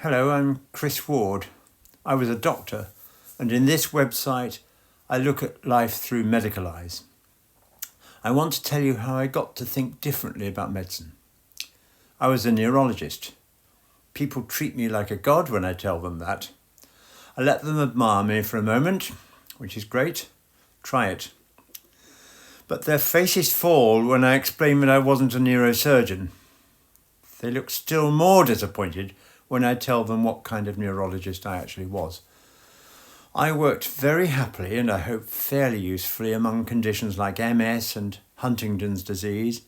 Hello, I'm Chris Ward. I was a doctor, and in this website, I look at life through medical eyes. I want to tell you how I got to think differently about medicine. I was a neurologist. People treat me like a god when I tell them that. I let them admire me for a moment, which is great. Try it. But their faces fall when I explain that I wasn't a neurosurgeon. They look still more disappointed when I tell them what kind of neurologist I actually was. I worked very happily and I hope fairly usefully among conditions like MS and Huntington's disease.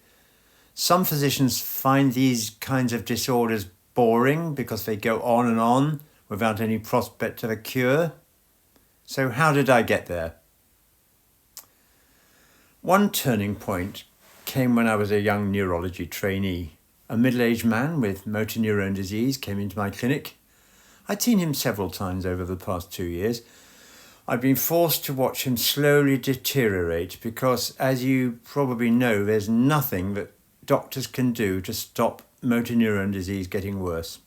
Some physicians find these kinds of disorders boring because they go on and on without any prospect of a cure. So how did I get there? One turning point came when I was a young neurology trainee. A middle-aged man with motor neurone disease came into my clinic. I'd seen him several times over the past 2 years. I'd been forced to watch him slowly deteriorate because, as you probably know, there's nothing that doctors can do to stop motor neurone disease getting worse.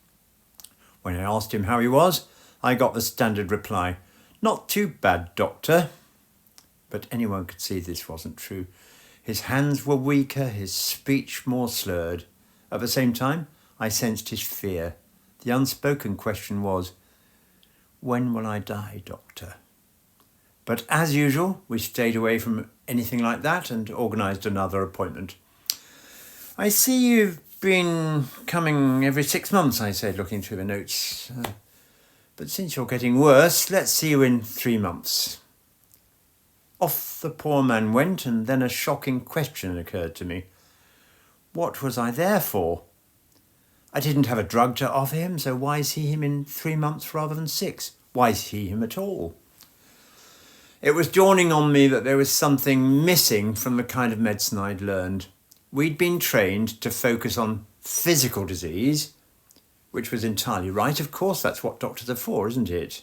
When I asked him how he was, I got the standard reply, "Not too bad, doctor." But anyone could see this wasn't true. His hands were weaker, his speech more slurred. At the same time, I sensed his fear. The unspoken question was, "When will I die, doctor?" But as usual, we stayed away from anything like that and organised another appointment. "I see you've been coming every 6 months," I said, looking through the notes. "But since you're getting worse, let's see you in 3 months. Off the poor man went, and then a shocking question occurred to me. What was I there for? I didn't have a drug to offer him, so why see him in 3 months rather than 6? Why see him at all? It was dawning on me that there was something missing from the kind of medicine I'd learned. We'd been trained to focus on physical disease, which was entirely right. Of course, that's what doctors are for, isn't it?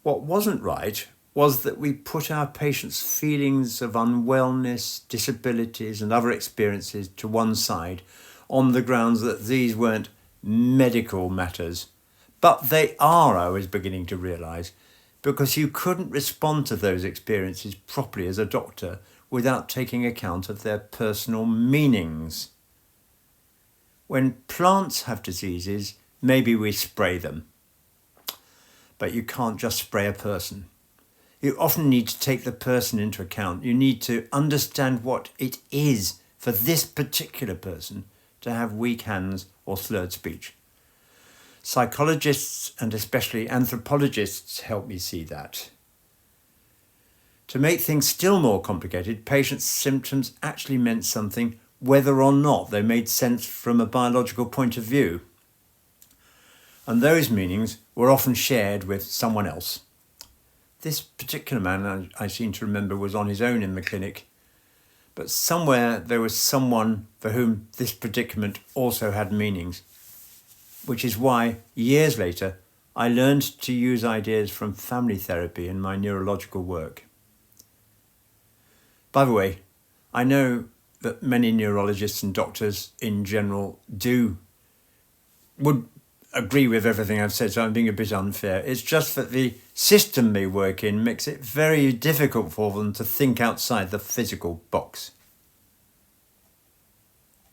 What wasn't right was that we put our patients' feelings of unwellness, disabilities and other experiences to one side on the grounds that these weren't medical matters. But they are, I was beginning to realise, because you couldn't respond to those experiences properly as a doctor without taking account of their personal meanings. When plants have diseases, maybe we spray them. But you can't just spray a person. You often need to take the person into account. You need to understand what it is for this particular person to have weak hands or slurred speech. Psychologists and especially anthropologists help me see that. To make things still more complicated, patients' symptoms actually meant something whether or not they made sense from a biological point of view. And those meanings were often shared with someone else. This particular man, I seem to remember, was on his own in the clinic, but somewhere there was someone for whom this predicament also had meanings, which is why, years later, I learned to use ideas from family therapy in my neurological work. By the way, I know that many neurologists and doctors in general would agree with everything I've said, so I'm being a bit unfair. It's just that the system they work in makes it very difficult for them to think outside the physical box.